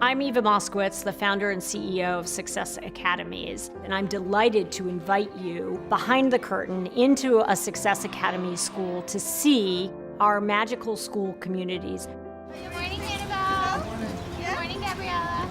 I'm Eva Moskowitz, the founder and CEO of Success Academies, and I'm delighted to invite you behind the curtain into a Success Academy school to see our magical school communities. Good morning, Annabelle. Good morning, Gabriella.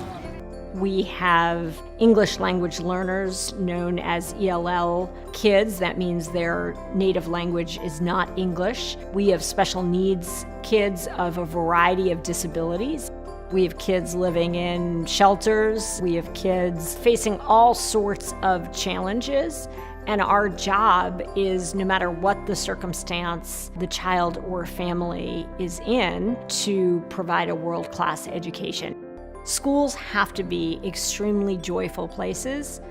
We have English language learners known as ELL kids. That means their native language is not English. We have special needs kids of a variety of disabilities. We have kids living in shelters. We have kids facing all sorts of challenges. And our job is, no matter what the circumstance the child or family is in, to provide a world-class education. Schools have to be extremely joyful places,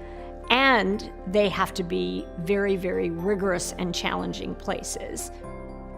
and they have to be very, very rigorous and challenging places.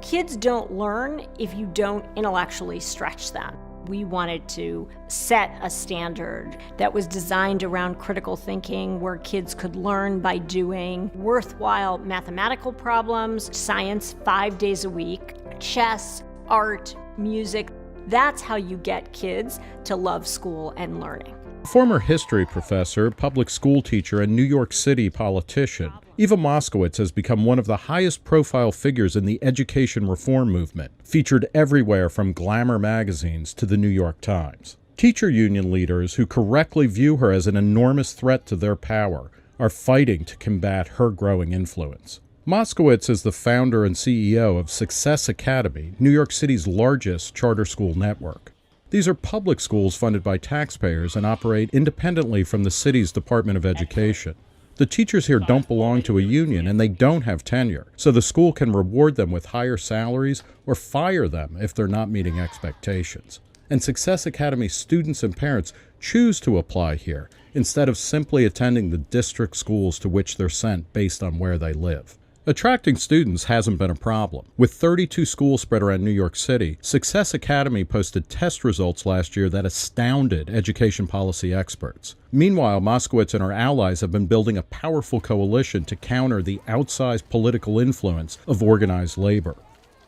Kids don't learn if you don't intellectually stretch them. We wanted to set a standard that was designed around critical thinking, where kids could learn by doing worthwhile mathematical problems, science 5 days a week, chess, art, music. That's how you get kids to love school and learning. Former history professor, public school teacher, and New York City politician, Eva Moskowitz has become one of the highest profile figures in the education reform movement, featured everywhere from Glamour magazines to the New York Times. Teacher union leaders who correctly view her as an enormous threat to their power are fighting to combat her growing influence. Moskowitz is the founder and CEO of Success Academy, New York City's largest charter school network. These are public schools funded by taxpayers and operate independently from the city's Department of Education. The teachers here don't belong to a union and they don't have tenure, so the school can reward them with higher salaries or fire them if they're not meeting expectations. And Success Academy students and parents choose to apply here instead of simply attending the district schools to which they're sent based on where they live. Attracting students hasn't been a problem. With 32 schools spread around New York City, Success Academy posted test results last year that astounded education policy experts. Meanwhile, Moskowitz and her allies have been building a powerful coalition to counter the outsized political influence of organized labor.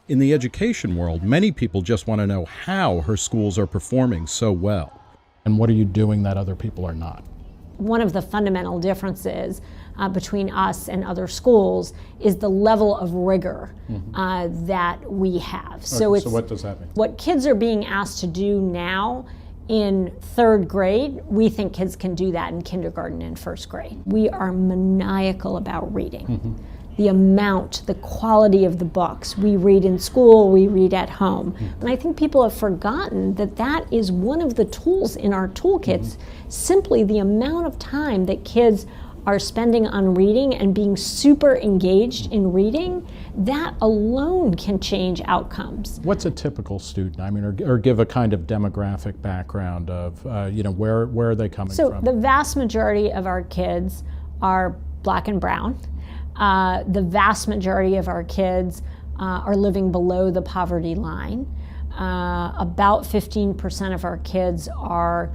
In the education world, many people just want to know how her schools are performing so well. And what are you doing that other people are not? One of the fundamental differences between us and other schools is the level of rigor that we have. Okay, so what does that mean? What kids are being asked to do now in third grade, we think kids can do that in kindergarten and first grade. We are maniacal about reading. The amount, the quality of the books. We read in school, we read at home. And I think people have forgotten that that is one of the tools in our toolkits. Simply the amount of time that kids are spending on reading and being super engaged in reading, that alone can change outcomes. What's a typical student? I mean, or give a kind of demographic background of, where are they coming from? So the vast majority of our kids are Black and brown. The vast majority of our kids are living below the poverty line. About 15% of our kids are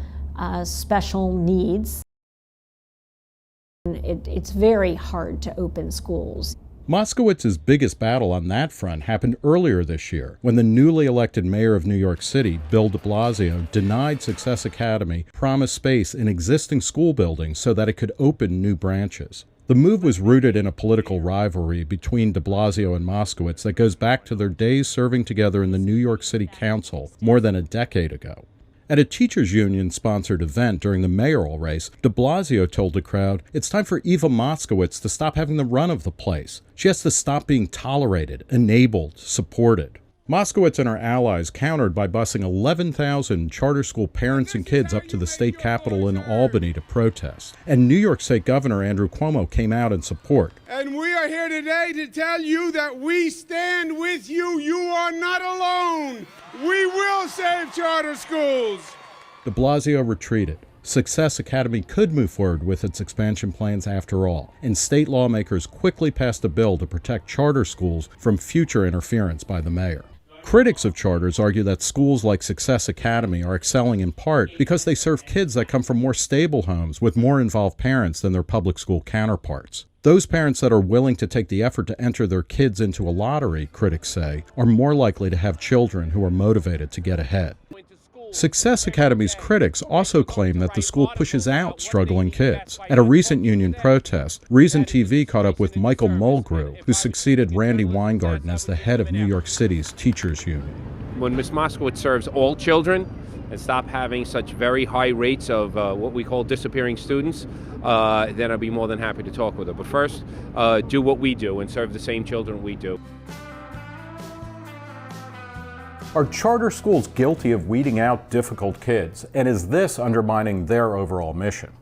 special needs. It's very hard to open schools. Moskowitz's biggest battle on that front happened earlier this year when the newly elected mayor of New York City, Bill de Blasio, denied Success Academy promised space in existing school buildings so that it could open new branches. The move was rooted in a political rivalry between de Blasio and Moskowitz that goes back to their days serving together in the New York City Council more than a decade ago. At a teachers union-sponsored event during the mayoral race, de Blasio told the crowd, "It's time for Eva Moskowitz to stop having the run of the place. She has to stop being tolerated, enabled, supported." Moskowitz and her allies countered by busing 11,000 charter school parents and kids up to the state capitol in Albany to protest. And New York State Governor Andrew Cuomo came out in support. And we are here today to tell you that we stand with you. You are not alone. We will save charter schools. De Blasio retreated. Success Academy could move forward with its expansion plans after all, and state lawmakers quickly passed a bill to protect charter schools from future interference by the mayor. Critics of charters argue that schools like Success Academy are excelling in part because they serve kids that come from more stable homes with more involved parents than their public school counterparts. Those parents that are willing to take the effort to enter their kids into a lottery, critics say, are more likely to have children who are motivated to get ahead. Success Academy's critics also claim that the school pushes out struggling kids. At a recent union protest, Reason TV caught up with Michael Mulgrew, who succeeded Randy Weingarten as the head of New York City's teachers union. When Ms. Moskowitz serves all children and stop having such very high rates of what we call disappearing students, then I'd be more than happy to talk with her. But first, do what we do and serve the same children we do. Are charter schools guilty of weeding out difficult kids? And is this undermining their overall mission?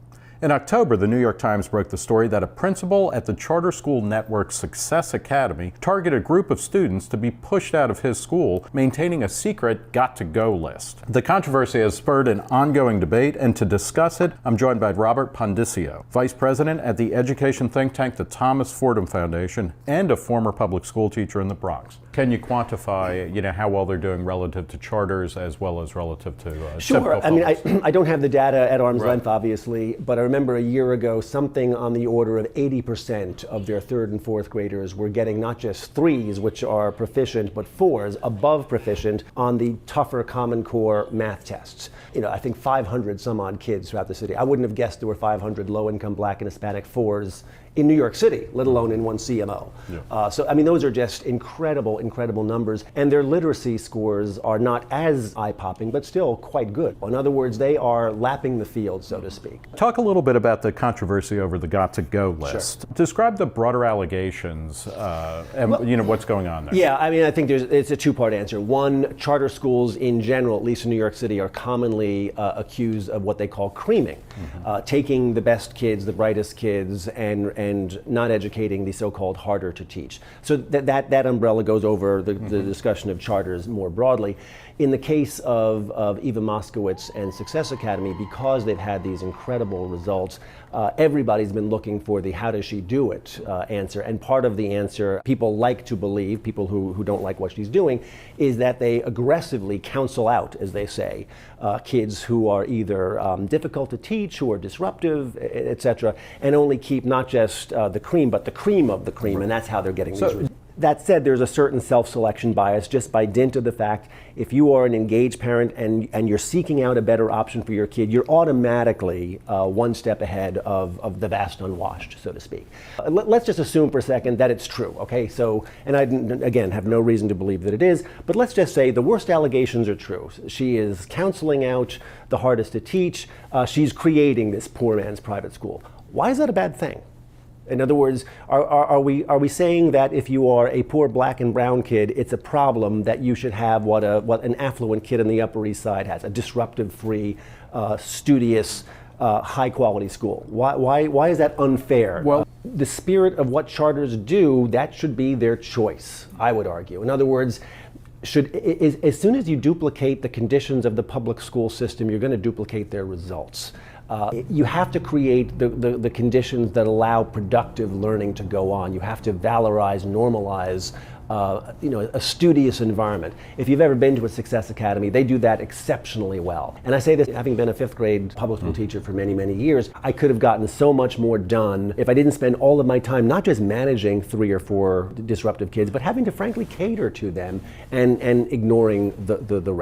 In October, the New York Times broke the story that a principal at the charter school network Success Academy targeted a group of students to be pushed out of his school, maintaining a secret got-to-go list. The controversy has spurred an ongoing debate, and to discuss it, I'm joined by Robert Pondiscio, Vice President at the education think tank, the Thomas Fordham Foundation, and a former public school teacher in the Bronx. Can you quantify, how well they're doing relative to charters as well as relative to Sure. I mean, I don't have the data at arm's Right. length, obviously, but I remember a year ago something on the order of 80% of their third and fourth graders were getting not just threes, which are proficient, but fours, above proficient, on the tougher Common Core math tests. I think 500 some odd kids throughout the city. I wouldn't have guessed there were 500 low-income Black and Hispanic fours in New York City, let alone in one CMO. Yeah. So, I mean, those are just incredible, incredible numbers. And their literacy scores are not as eye-popping, but still quite good. In other words, they are lapping the field, so to speak. Talk a little bit about the controversy over the got-to-go list. Sure. Describe the broader allegations and what's going on there. Yeah, I mean, I think it's a two-part answer. One, charter schools in general, at least in New York City, are commonly accused of what they call creaming, taking the best kids, the brightest kids, and not educating the so-called harder to teach. So that umbrella goes over the discussion of charters more broadly. In the case of Eva Moskowitz and Success Academy, because they've had these incredible results, everybody's been looking for the how does she do it answer. And part of the answer, people like to believe, people who don't like what she's doing, is that they aggressively counsel out, as they say, kids who are either difficult to teach, who are disruptive, etc., and only keep not just the cream, but the cream of the cream, and that's how they're getting these results. That said, there's a certain self-selection bias just by dint of the fact if you are an engaged parent and you're seeking out a better option for your kid, you're automatically one step ahead of the vast unwashed, so to speak. Let's just assume for a second that it's true, okay? So, and I, again, have no reason to believe that it is, but let's just say the worst allegations are true. She is counseling out the hardest to teach. She's creating this poor man's private school. Why is that a bad thing? In other words, are we saying that if you are a poor Black and brown kid, it's a problem that you should have what an affluent kid in the Upper East Side has, a disruptive, free, studious, high-quality school? Why is that unfair? Well, the spirit of what charters do, that should be their choice, I would argue. In other words, as soon as you duplicate the conditions of the public school system, you're going to duplicate their results. You have to create the conditions that allow productive learning to go on. You have to valorize, normalize, a studious environment. If you've ever been to a Success Academy, they do that exceptionally well. And I say this having been a fifth grade public school teacher for many, many years. I could have gotten so much more done if I didn't spend all of my time not just managing 3 or 4 disruptive kids, but having to frankly cater to them and ignoring the rest.